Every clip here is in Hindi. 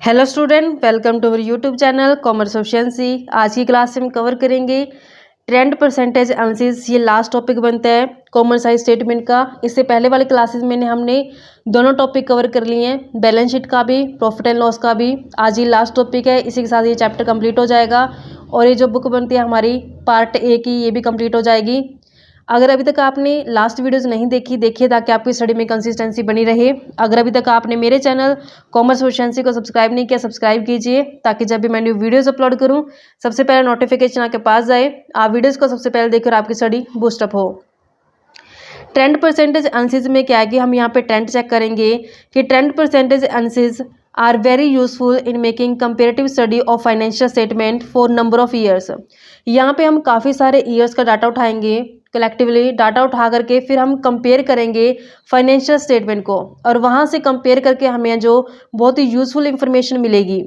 Hello student, welcome to our YouTube channel commerce efficiency. आज की क्लास में हम कवर करेंगे ट्रेंड परसेंटेज एनालिसिस। ये लास्ट टॉपिक बनता है कॉमन साइज स्टेटमेंट का। इससे पहले वाले क्लासेस में हमने दोनों टॉपिक कवर कर लिए हैं, बैलेंस शीट का भी, प्रॉफिट एंड लॉस का भी। आज ये लास्ट टॉपिक है, इसी के साथ ये चैप्टर कंप्लीट हो जाएगा और ये जो बुक बनती है हमारी पार्ट ए की, ये भी कंप्लीट हो जाएगी। अगर अभी तक आपने लास्ट वीडियोस नहीं देखिए ताकि आपकी स्टडी में कंसिस्टेंसी बनी रहे। अगर अभी तक आपने मेरे चैनल कॉमर्स एफिशिएंसी को सब्सक्राइब नहीं किया, सब्सक्राइब कीजिए ताकि जब भी मैं न्यू वीडियोस अपलोड करूं सबसे पहले नोटिफिकेशन आपके पास जाए, आप वीडियोस को सबसे पहले देखकर आपकी स्टडी बूस्टअप हो। ट्रेंड परसेंटेज एनालिसिस में क्या है कि हम यहाँ पे ट्रेंड चेक करेंगे कि trend percentage analysis are very useful in making comparative study of financial statement for number of years. यहाँ पे हम काफ़ी सारे ईयर्स का डाटा उठाएंगे, कलेक्टिवली डाटा उठा करके फिर हम कंपेयर करेंगे फाइनेंशियल स्टेटमेंट को और वहाँ से कंपेयर करके हमें जो बहुत ही यूजफुल इंफॉर्मेशन मिलेगी।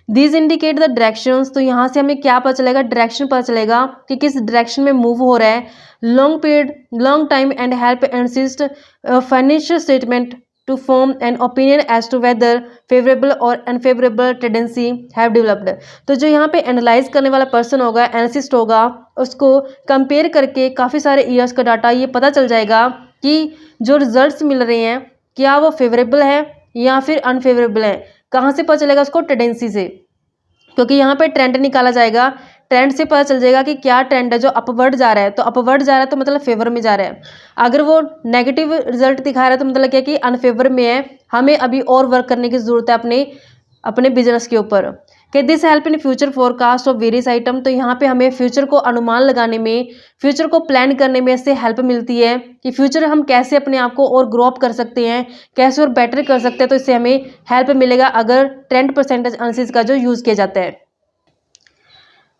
दीज इंडिकेट द डायरेक्शंस, तो यहाँ से हमें क्या पता चलेगा, डायरेक्शन पता चलेगा कि किस डायरेक्शन में मूव हो रहा है long period, long time and help analyst financial statement to form an opinion as to whether favorable और unfavorable tendency have developed। तो जो यहाँ पे एनालाइज करने वाला पर्सन होगा, एनालिसिस्ट होगा, उसको कंपेयर करके काफ़ी सारे ईयर्स का डाटा ये पता चल जाएगा कि जो रिजल्ट्स मिल रहे हैं क्या वो फेवरेबल है या फिर अनफेवरेबल है। कहाँ से पता चलेगा उसको, टेंडेंसी से, क्योंकि यहाँ पे ट्रेंड निकाला जाएगा। ट्रेंड से पता चल जाएगा कि क्या ट्रेंड है, जो अपवर्ड जा रहा है तो अपवर्ड जा रहा है तो मतलब फेवर में जा रहा है। अगर वो नेगेटिव रिजल्ट दिखा रहा है तो मतलब क्या कि अनफेवर में है, हमें अभी और वर्क करने की ज़रूरत है अपने बिजनेस के ऊपर। कि this help in future forecast of various item, तो यहाँ पे हमें फ्यूचर को अनुमान लगाने में, फ्यूचर को प्लान करने में इससे हेल्प मिलती है कि फ्यूचर हम कैसे अपने आप को और ग्रो अप कर सकते हैं, कैसे और बेटर कर सकते हैं। तो इससे हमें हेल्प मिलेगा अगर ट्रेंड परसेंटेज एनालिसिस का जो यूज़ किया जाता है।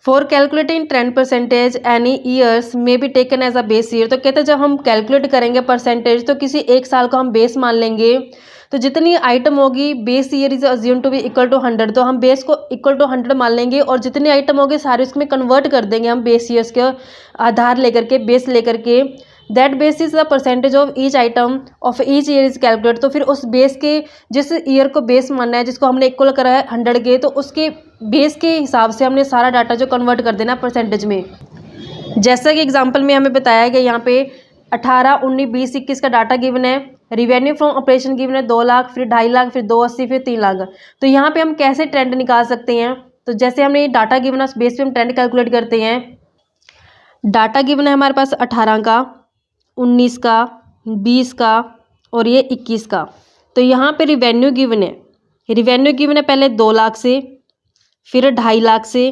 For calculating trend percentage any years में be taken as a base year, तो कहते हैं जब हम कैलकुलेट करेंगे परसेंटेज तो किसी एक साल को हम बेस मान लेंगे। तो जितनी आइटम होगी base year is assume to be equal to 100, तो हम बेस को इक्वल टू 100 मान लेंगे और जितनी आइटम होगी सारे उसमें कन्वर्ट कर देंगे हम बेस ईयर्स के आधार लेकर के, बेस लेकर के। That base is the percentage of each item of each year is calculate, तो फिर उस बेस के, जिस ईयर को बेस मानना है, जिसको हमने इक्वल करा है 100 के, तो उसके बेस के हिसाब से हमने सारा डाटा जो कन्वर्ट कर देना परसेंटेज में। जैसा कि एग्जांपल में हमें बताया गया यहाँ पे 18, 19, 20, 21 का डाटा गिवन है। रिवेन्यू फ्रॉम ऑपरेशन गिवन है 2 लाख, फिर 2.5 लाख, फिर 280, फिर 3 लाख। तो यहाँ पे हम कैसे ट्रेंड निकाल सकते हैं, तो जैसे हमने डाटा गिवन है उस बेस पे हम ट्रेंड कैलकुलेट करते हैं। डाटा गिवन है हमारे पास 18 का, 19 का, 20 का और ये 21 का। तो यहाँ पे रिवेन्यू गिवन है, रिवेन्यू गिवन है पहले 2 लाख से, फिर 2.5 लाख से,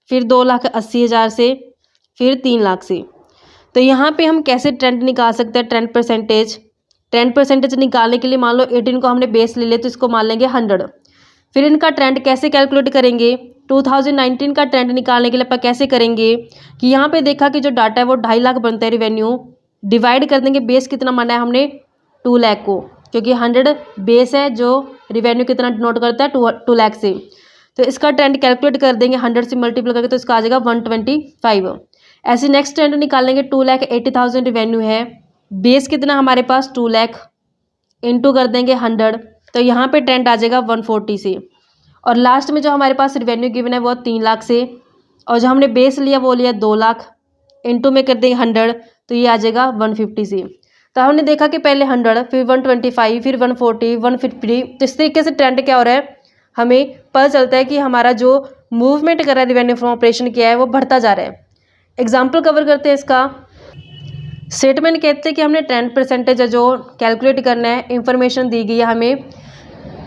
फिर 2,80,000 से, फिर 3 लाख से। तो यहाँ पे हम कैसे ट्रेंड निकाल सकते हैं, ट्रेंड परसेंटेज। ट्रेंड परसेंटेज निकालने के लिए मान लो 18 को हमने बेस ले लिया तो इसको मान लेंगे 100। फिर इनका ट्रेंड कैसे कैलकुलेट करेंगे, 2019 का ट्रेंड निकालने के लिए अपन कैसे करेंगे कि यहाँ पे देखा कि जो डाटा है वो 2.5 लाख बनता है रिवेन्यू, डिवाइड कर देंगे बेस कितना माना है हमने 2 लाख को, क्योंकि 100 बेस है जो रिवेन्यू कितना डिनोट करता है 2 लाख से। तो इसका ट्रेंड कैलकुलेट कर देंगे 100 से मल्टीप्लाई करके, तो इसका आ जाएगा 125। ऐसे नेक्स्ट ट्रेंड निकालेंगे 2,80,000 रिवेन्यू है, बेस कितना हमारे पास 2 लाख, इंटू कर देंगे 100, तो यहाँ पे ट्रेंड आ जाएगा 140 से। और लास्ट में जो हमारे पास रिवेन्यू गिवन है वो 3 लाख से, और जो हमने बेस लिया वो लिया 2 लाख, इंटू में कर देंगे 100, तो ये आ जाएगा 150 से। तो हमने देखा कि पहले 100, फिर 125, फिर 140, 150। तो इस तरीके से ट्रेंड क्या हो रहा है, हमें पता चलता है कि हमारा जो मूवमेंट कर रहा है रिवेन्यू फ्रॉम ऑपरेशन किया है वो बढ़ता जा रहा है। एग्जाम्पल कवर करते हैं इसका। स्टेटमेंट कहते हैं कि हमने ट्रेंड परसेंटेज जो कैलकुलेट करना है, इंफॉर्मेशन दी गई है हमें।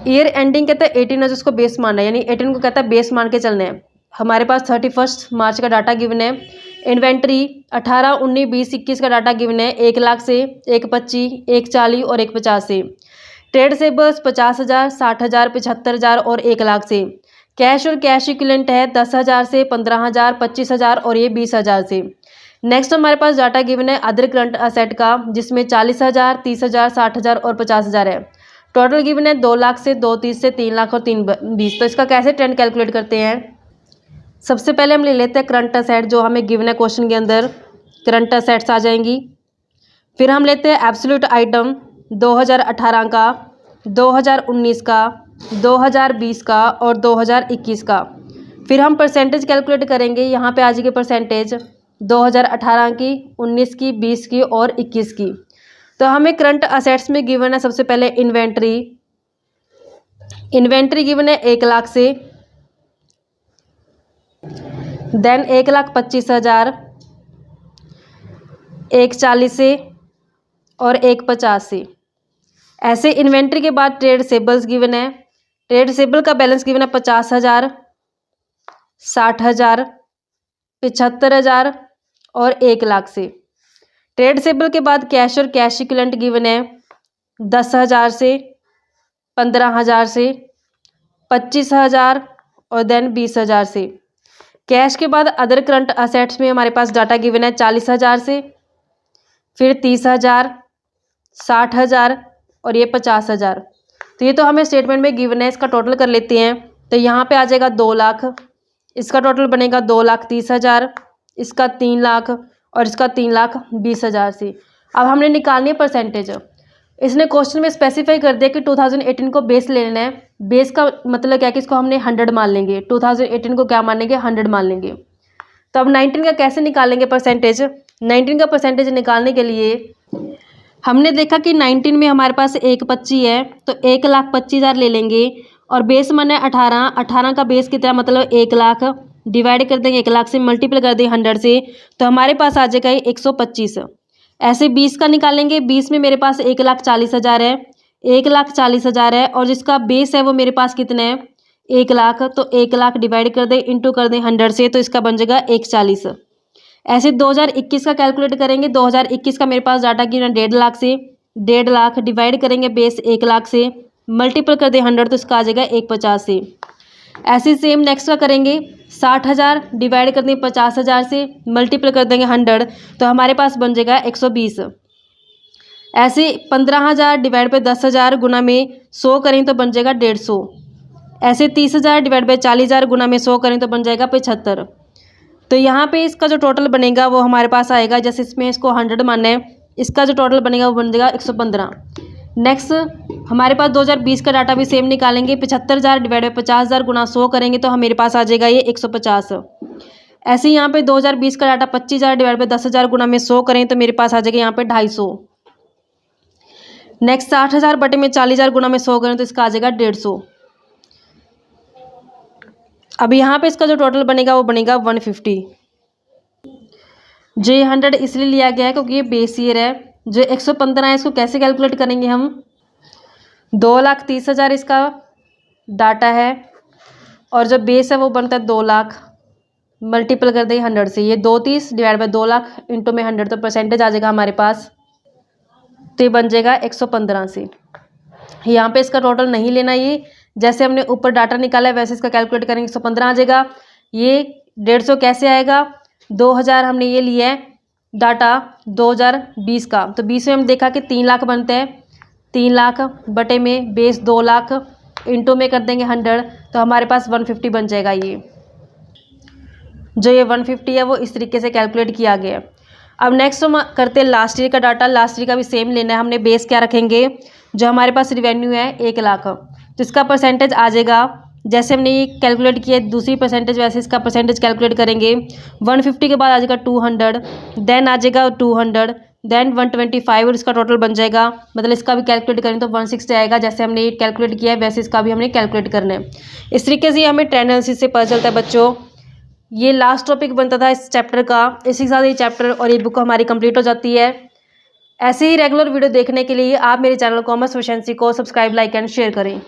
ईयर एंडिंग कहता है 18 है जिसको बेस मानना है, यानी 18 को कहता है बेस मान के चलना है। हमारे पास 31 मार्च का डाटा गिवन है। इन्वेंट्री 18, 19, 20, 21 का डाटा गिवन है 1 लाख से, 1,25, 1,40 और 1,50 से। ट्रेड सेबल्स 50,000, 60,000, 75,000 और 1 लाख से। कैश और कैश इक्विवेलेंट है 10,000 से, 15,000, 25,000 और ये 20,000 से। नेक्स्ट हमारे पास डाटा गिवन है अदर करंट असेट का, जिसमें 40,000, 30,000, 60,000 और 50,000 है। टोटल गिवन है 2 लाख से, 2,30 से, 3 लाख और 3,20। तो इसका कैसे ट्रेंड कैलकुलेट करते हैं, सबसे पहले हम ले लेते हैं करंट असेट जो हमें गिवन है क्वेश्चन के अंदर, करंट असेट्स आ जाएंगी। फिर हम लेते हैं एब्सोल्यूट आइटम 2018 का, 2019 का, 2020 का और 2021 का। फिर हम परसेंटेज कैलकुलेट करेंगे। यहाँ पे आ जाएगी परसेंटेज 2018 की, 19 की, 20 की और 21 की। तो हमें करंट असेट्स में गिवन है सबसे पहले इन्वेंट्री। इन्वेंट्री गिवन है 1 लाख से, देन 1,25,000, 1,40 से और 1,50 से। ऐसे इन्वेंट्री के बाद ट्रेड सेबल्स गिवन है। ट्रेड सेबल का बैलेंस गिवन है 50,000, 60,000, 75,000 और 1 लाख से। ट्रेड सेबल के बाद कैश और कैश इक्विवेलेंट गिवन है 10,000 से, 15,000 से, 25,000 और देन 20,000 से। कैश के बाद अदर करंट असेट्स में हमारे पास डाटा गिवन है 40,000 से, फिर 30,000, 60,000 और ये 50,000। तो ये तो हमें स्टेटमेंट में गिवन है। इसका टोटल कर लेते हैं। तो यहाँ पे आ जाएगा 2 लाख, इसका टोटल बनेगा 2,30,000, इसका 3 लाख और इसका 3,20,000 से। अब हमने निकालनी है परसेंटेज। इसने क्वेश्चन में स्पेसिफाई कर दिया कि 2018 को बेस ले लेना है। बेस का मतलब क्या है कि इसको हमने 100 मान लेंगे। 2018 को क्या मानेंगे? 100 मान लेंगे। तो अब 19 का कैसे निकालेंगे परसेंटेज? 19 का परसेंटेज निकालने के लिए हमने देखा कि 19 में हमारे पास 1,25 है, तो 1,25,000 ले लेंगे और बेस माने 18। 18 का बेस कितना मतलब 1 लाख, डिवाइड कर देंगे 1 लाख से, मल्टीप्लाई कर देंगे 100 से, तो हमारे पास आ जाएगा 125। ऐसे 20 का निकालेंगे। 20 में मेरे पास 1,40,000 है, 1,40,000 है और जिसका बेस है वो मेरे पास कितना है 1 लाख। तो 1 लाख डिवाइड कर दें, इंटू कर दें 100 से, तो इसका बन जाएगा 140। ऐसे 2021 का कैलकुलेट करेंगे। 2021 का मेरे पास डाटा की 1.5 लाख से, 1.5 लाख डिवाइड करेंगे बेस 1 लाख से, मल्टीपल कर दें 100 तो इसका आ जाएगा 150 से। ऐसे सेम नेक्स्ट का करेंगे। 60,000 डिवाइड कर दें 50,000 से, मल्टीपल कर देंगे 100 तो हमारे पास बन जाएगा 120। ऐसे 15,000 डिवाइड पे 10,000 गुना में 100 करें तो बन जाएगा 150। ऐसे 30,000 डिवाइड बाई 40,000 गुना में 100 करें तो बन जाएगा 75। तो यहाँ पे इसका जो टोटल बनेगा वो हमारे पास आएगा, जैसे इसमें इसको 100 मानना है, इसका जो टोटल बनेगा वो बन जाएगा 115। नेक्स्ट हमारे पास 2020 का डाटा भी सेम निकालेंगे। 75,000 डिवाइड बाई 50,000 गुना 100 करेंगे तो मेरे पास आ जाएगा ये 150। ऐसे यहाँ पे 2020 का डाटा 25,000 डिवाइड बाई 10,000 गुना में 100 करें तो मेरे पास आ जाएगा यहाँ पे 250। नेक्स्ट 60,000 बटे में 40,000 गुना में 100 करें तो इसका आ जाएगा 150। अब यहाँ पे इसका जो टोटल बनेगा वो बनेगा 150। जो 100 इसलिए लिया गया है क्योंकि ये बेस ईयर है। जो 115 है इसको कैसे कैलकुलेट करेंगे हम? 2,30,000 इसका डाटा है और जो बेस है वो बनता है 2 लाख, मल्टीपल कर दें 100 से। ये 230 डिवाइड बाई 2 लाख इंटू में 100 तो परसेंटेज आ जाएगा हमारे पास, तो ये बन जाएगा 115 से। यहाँ पे इसका टोटल नहीं लेना, ये जैसे हमने ऊपर डाटा निकाला है वैसे इसका कैलकुलेट करेंगे 115 आ जाएगा। ये 150 कैसे आएगा? 2,000 हमने ये लिया है डाटा 2020 का, तो 20 में हम देखा कि 3 लाख बनते हैं। 3 लाख बटे में बेस 2 लाख इंटू में कर देंगे 100 तो हमारे पास 150 बन जाएगा। ये जो ये 150 है वो इस तरीके से कैलकुलेट किया गया है। अब नेक्स्ट हम करते हैं लास्ट ईयर का डाटा। लास्ट ईयर का भी सेम लेना है। हमने बेस क्या रखेंगे? जो हमारे पास रिवेन्यू है 1 लाख, तो इसका परसेंटेज आ जाएगा जैसे हमने ये कैलकुलेट किया दूसरी परसेंटेज वैसे इसका परसेंटेज कैलकुलेट करेंगे। 150 के बाद आ जाएगा 200, देन आ जाएगा 200, देन 125 और इसका टोटल बन जाएगा, मतलब इसका भी कैलकुलेट करें तो 160 आएगा। जैसे हमने ये कैलकुलेट किया है वैसे इसका भी हमने कैलकुलेट करना है। इस तरीके से हमें ट्रेंड एनालिसिस से पता चलता है बच्चों। ये लास्ट टॉपिक बनता था इस चैप्टर का। इसी के साथ ये चैप्टर और ये बुक हमारी कंप्लीट हो जाती है। ऐसे ही रेगुलर वीडियो देखने के लिए आप मेरे चैनल कॉमर्स एफिशिएंसी को सब्सक्राइब, लाइक एंड शेयर करें।